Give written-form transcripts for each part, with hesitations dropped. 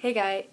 Hey guys.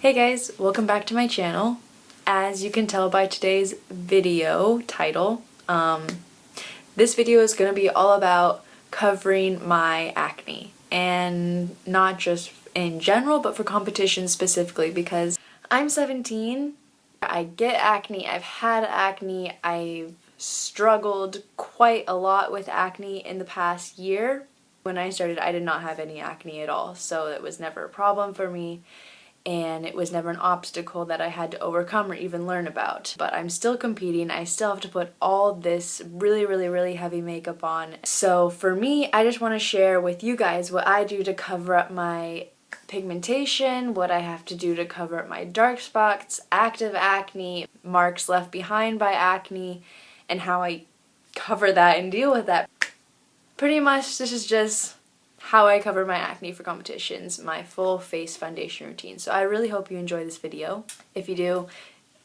Hey guys, welcome back to my channel. As you can tell by today's video title, this video is going to be all about covering my acne, and not just in general but for competition specifically, because I'm 17, I get acne, I've had acne, I've struggled quite a lot with acne in the past year. When I started, I did not have any acne at all, so it was never a problem for me. And it was never an obstacle that I had to overcome or even learn about. But I'm still competing. I still have to put all this really heavy makeup on. So for me, I just want to share with you guys what I do to cover up my pigmentation, what I have to do to cover up my dark spots, active acne, marks left behind by acne, and how I cover that and deal with that. Pretty much this is just how I cover my acne for competitions, my full face foundation routine. So I really hope you enjoy this video. If you do,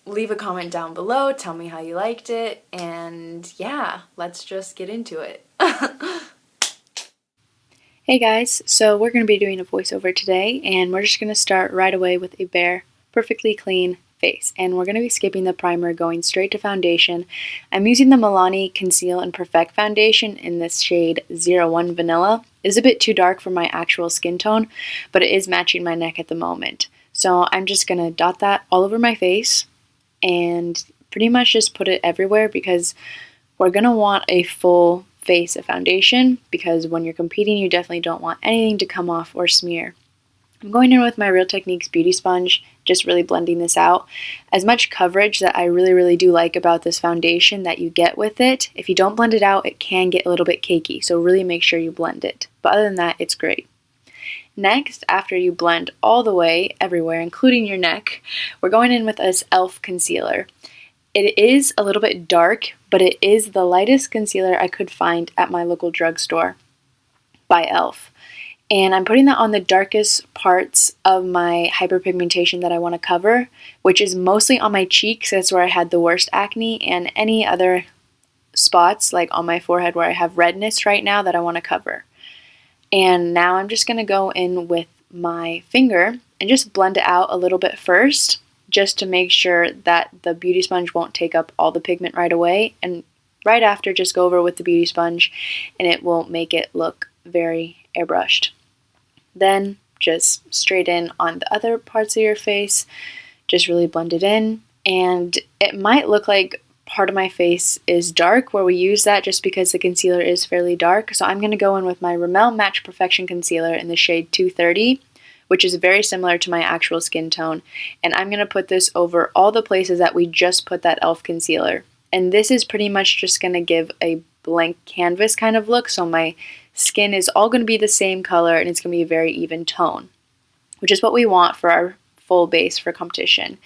leave a comment down below, tell me how you liked it, and yeah, let's just get into it. Hey guys, so we're going to be doing a voiceover today, and we're just going to start right away with a bare, perfectly clean face, and we're going to be skipping the primer, going straight to foundation. I'm using the Milani Conceal and Perfect foundation in this shade 01 Vanilla. It is a bit too dark for my actual skin tone, but it is matching my neck at the moment. So I'm just going to dot that all over my face and pretty much just put it everywhere, because we're going to want a full face of foundation, because when you're competing you definitely don't want anything to come off or smear. I'm going in with my Real Techniques beauty sponge, just really blending this out. As much coverage that I really do like about this foundation that you get with it, if you don't blend it out, it can get a little bit cakey, so really make sure you blend it. But other than that, it's great. Next, after you blend all the way everywhere, including your neck, we're going in with this e.l.f. concealer. It is a little bit dark, but it is the lightest concealer I could find at my local drugstore by e.l.f. And I'm putting that on the darkest parts of my hyperpigmentation that I want to cover, which is mostly on my cheeks. That's where I had the worst acne, and any other spots like on my forehead where I have redness right now that I want to cover. And now I'm just going to go in with my finger and just blend it out a little bit first, just to make sure that the beauty sponge won't take up all the pigment right away. And right after, just go over with the beauty sponge and it will make it look very airbrushed. Then just straight in on the other parts of your face, just really blend it in. And it might look like part of my face is dark where we use that, just because the concealer is fairly dark. So I'm going to go in with my Rimmel Match Perfection concealer in the shade 230, which is very similar to my actual skin tone. And I'm going to put this over all the places that we just put that e.l.f. concealer. And this is pretty much just going to give a blank canvas kind of look, so my skin is all going to be the same color and it's going to be a very even tone, which is what we want for our full base for competition.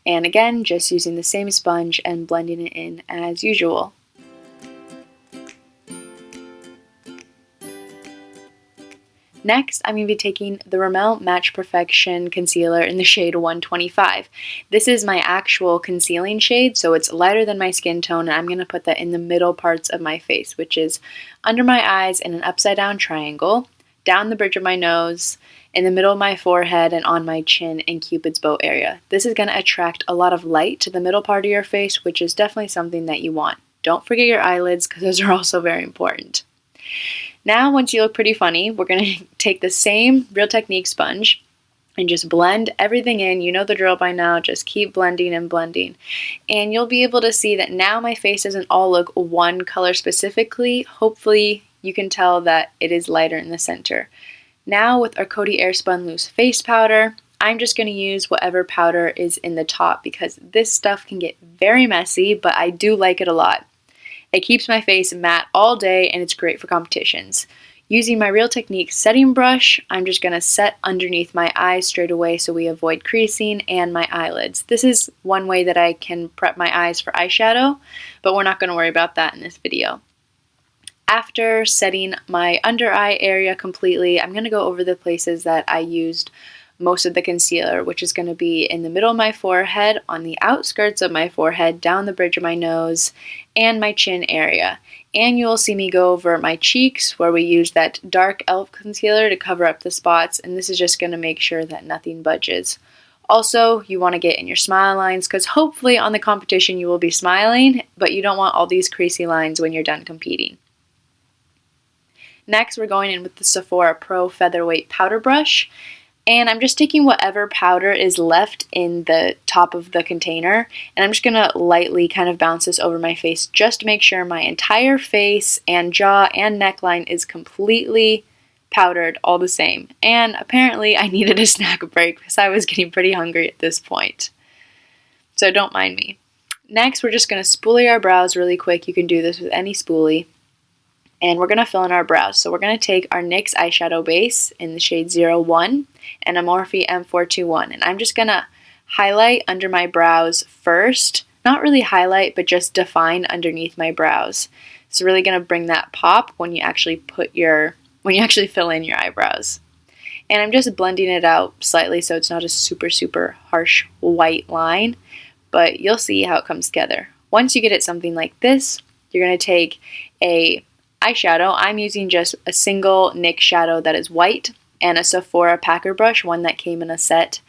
And again, just using the same sponge and blending it in as usual. Next, I'm going to be taking the Rimmel Match Perfection concealer in the shade 125. This is my actual concealing shade, so it's lighter than my skin tone, and I'm going to put that in the middle parts of my face, which is under my eyes in an upside down triangle, down the bridge of my nose, in the middle of my forehead, and on my chin and Cupid's bow area. This is going to attract a lot of light to the middle part of your face, which is definitely something that you want. Don't forget your eyelids, because those are also very important. Now, once you look pretty funny, we're going to take the same Real Techniques sponge and just blend everything in. You know the drill by now, just keep blending and blending. And you'll be able to see that now my face doesn't all look one color specifically. Hopefully you can tell that it is lighter in the center. Now with our Coty Airspun Loose Face Powder, I'm just going to use whatever powder is in the top, because this stuff can get very messy, but I do like it a lot. It keeps my face matte all day and it's great for competitions. Using my Real Techniques setting brush, I'm just going to set underneath my eyes straight away so we avoid creasing, and my eyelids. This is one way that I can prep my eyes for eyeshadow, but we're not going to worry about that in this video. After setting my under eye area completely, I'm going to go over the places that I used most of the concealer, which is going to be in the middle of my forehead, on the outskirts of my forehead, down the bridge of my nose, and my chin area. And you'll see me go over my cheeks, where we use that dark e.l.f. concealer to cover up the spots, and this is just going to make sure that nothing budges. Also, you want to get in your smile lines, because hopefully on the competition you will be smiling, but you don't want all these creasy lines when you're done competing. Next, we're going in with the Sephora Pro Featherweight powder brush, and I'm just taking whatever powder is left in the top of the container, and I'm just going to lightly kind of bounce this over my face just to make sure my entire face and jaw and neckline is completely powdered all the same. And apparently I needed a snack break because I was getting pretty hungry at this point. So don't mind me. Next, we're just going to spoolie our brows really quick. You can do this with any spoolie. And we're going to fill in our brows. So we're going to take our NYX eyeshadow base in the shade 01 and a Morphe M421. And I'm just going to highlight under my brows first. Not really highlight, but just define underneath my brows. It's really going to bring that pop when you actually fill in your eyebrows. And I'm just blending it out slightly so it's not a super harsh white line. But you'll see how it comes together. Once you get it something like this, you're going to take a eyeshadow. I'm using just a single NYX shadow that is white and a Sephora packer brush, one that came in a set.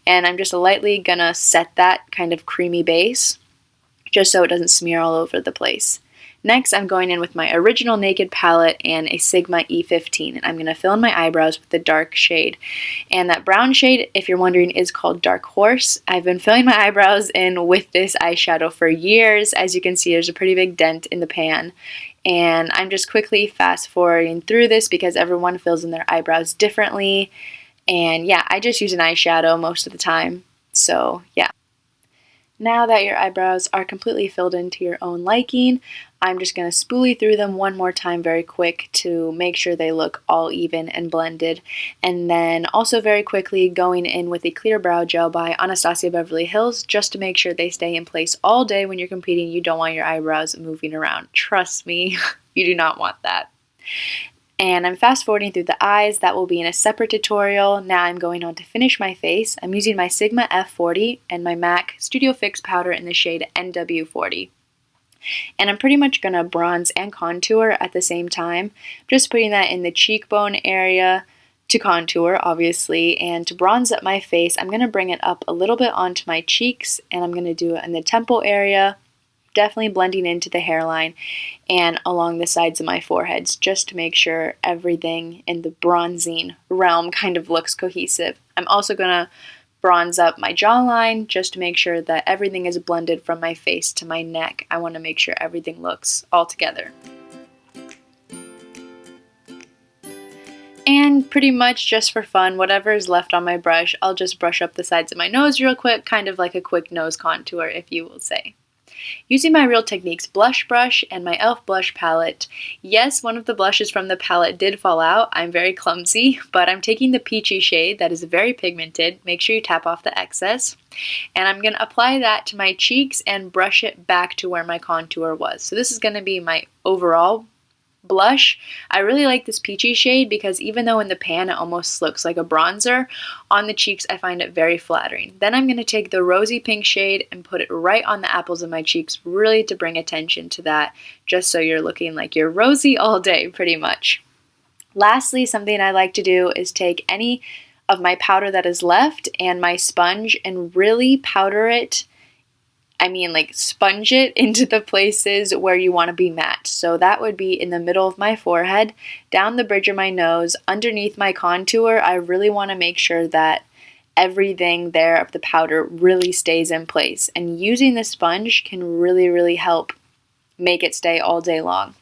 And I'm just lightly gonna set that kind of creamy base just so it doesn't smear all over the place. Next, I'm going in with my Original Naked palette and a Sigma E15, and I'm going to fill in my eyebrows with the dark shade. And that brown shade, if you're wondering, is called Dark Horse. I've been filling my eyebrows in with this eyeshadow for years. As you can see, there's a pretty big dent in the pan. And I'm just quickly fast forwarding through this because everyone fills in their eyebrows differently. And yeah, I just use an eyeshadow most of the time. So yeah. Now that your eyebrows are completely filled in to your own liking, I'm just going to spoolie through them one more time very quick to make sure they look all even and blended. And then also very quickly going in with a clear brow gel by Anastasia Beverly Hills just to make sure they stay in place all day when you're competing. You don't want your eyebrows moving around. Trust me, you do not want that. And I'm fast forwarding through the eyes. That will be in a separate tutorial. Now I'm going on to finish my face. I'm using my Sigma F40 and my MAC Studio Fix powder in the shade NW40. And I'm pretty much going to bronze and contour at the same time. Just putting that in the cheekbone area to contour, obviously. And to bronze up my face, I'm going to bring it up a little bit onto my cheeks. And I'm going to do it in the temple area. Definitely blending into the hairline and along the sides of my foreheads just to make sure everything in the bronzing realm kind of looks cohesive. I'm also going to bronze up my jawline just to make sure that everything is blended from my face to my neck. I want to make sure everything looks all together. And pretty much just for fun, whatever is left on my brush, I'll just brush up the sides of my nose real quick, kind of like a quick nose contour, if you will say. Using my Real Techniques blush brush and my e.l.f. blush palette. Yes, one of the blushes from the palette did fall out. I'm very clumsy, but I'm taking the peachy shade that is very pigmented. Make sure you tap off the excess. And I'm going to apply that to my cheeks and brush it back to where my contour was. So this is going to be my overall blush. I really like this peachy shade because even though in the pan it almost looks like a bronzer, on the cheeks I find it very flattering. Then I'm going to take the rosy pink shade and put it right on the apples of my cheeks, really to bring attention to that, just so you're looking like you're rosy all day pretty much. Lastly, something I like to do is take any of my powder that is left and my sponge and really powder it. Like sponge it into the places where you want to be matte. So that would be in the middle of my forehead, down the bridge of my nose, underneath my contour. I really want to make sure that everything there of the powder really stays in place. And using the sponge can really help make it stay all day long.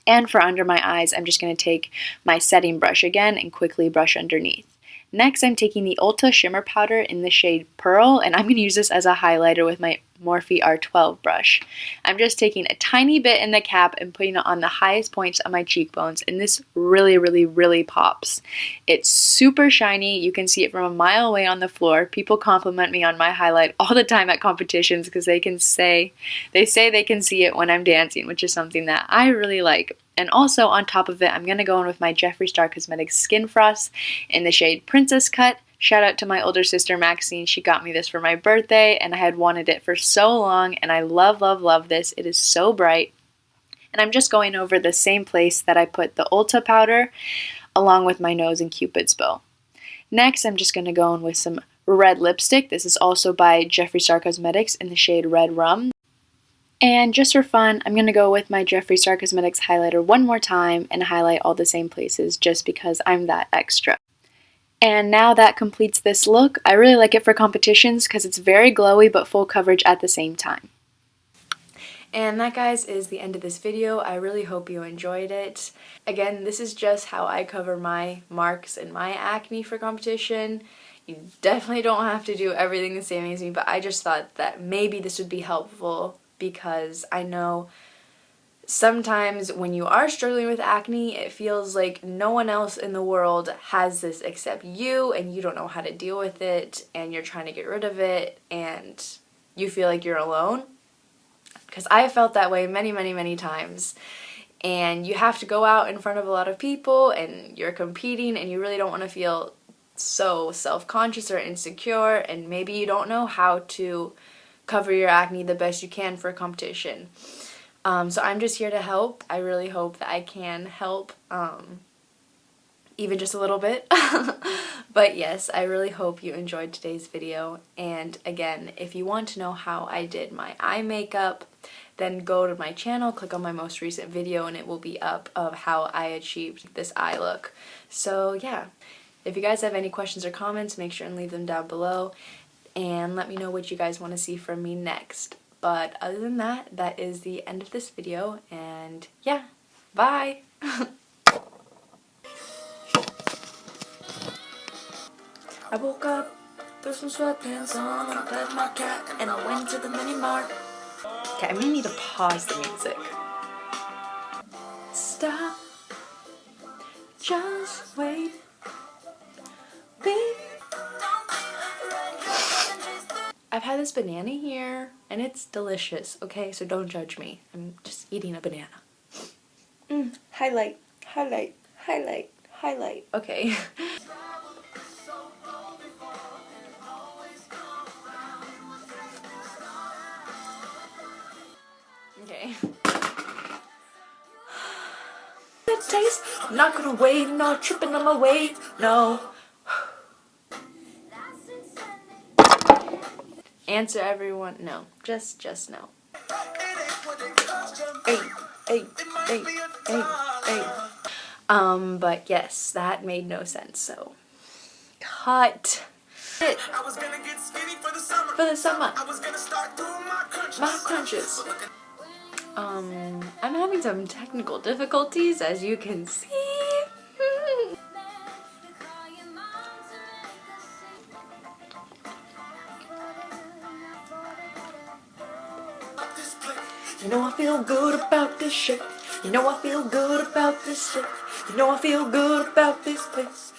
And for under my eyes, I'm just going to take my setting brush again and quickly brush underneath. Next, I'm taking the Ulta Shimmer powder in the shade Pearl, and I'm going to use this as a highlighter with my Morphe R12 brush. I'm just taking a tiny bit in the cap and putting it on the highest points of my cheekbones, and this really pops. It's super shiny. You can see it from a mile away on the floor. People compliment me on my highlight all the time at competitions because they say they can see it when I'm dancing, which is something that I really like. And also on top of it, I'm going to go in with my Jeffree Star Cosmetics Skin Frost in the shade Princess Cut. Shout out to my older sister Maxine. She got me this for my birthday and I had wanted it for so long, and I love this. It is so bright. And I'm just going over the same place that I put the Ulta powder along with my nose and Cupid's bow. Next, I'm just going to go in with some red lipstick. This is also by Jeffree Star Cosmetics in the shade Red Rum. And just for fun, I'm going to go with my Jeffree Star Cosmetics highlighter one more time and highlight all the same places just because I'm that extra. And now that completes this look. I really like it for competitions because it's very glowy but full coverage at the same time. And that, guys, is the end of this video. I really hope you enjoyed it. Again, this is just how I cover my marks and my acne for competition. You definitely don't have to do everything the same as me, but I just thought that maybe this would be helpful because I know sometimes when you are struggling with acne, it feels like no one else in the world has this except you, and you don't know how to deal with it, and you're trying to get rid of it, and you feel like you're alone. Because I have felt that way many times. And you have to go out in front of a lot of people, and you're competing, and you really don't want to feel so self-conscious or insecure, and maybe you don't know how to cover your acne the best you can for a competition. So I'm just here to help. I really hope that I can help, even just a little bit. But yes, I really hope you enjoyed today's video. And again, if you want to know how I did my eye makeup, then go to my channel, click on my most recent video, and it will be up of how I achieved this eye look. So yeah, if you guys have any questions or comments, make sure and leave them down below. And let me know what you guys want to see from me next. But other than that, that is the end of this video, and yeah, bye! I woke up, put some sweatpants on, I fed my cat, and I went to the mini mart. Okay, I may need to pause the music. Stop, just wait, wait. I've had this banana here, and it's delicious, okay? So don't judge me. I'm just eating a banana. Highlight, highlight, highlight, highlight. Okay. Okay. Good taste. I'm not gonna wait, not tripping on my weight, no. Answer everyone, no. Just no. Hey. But yes, that made no sense, so cut. I was gonna get skinny for the summer. For the summer. I was gonna start doing my crunches. I'm having some technical difficulties, as you can see. You know I feel good about this shit. You know I feel good about this shit. You know I feel good about this place.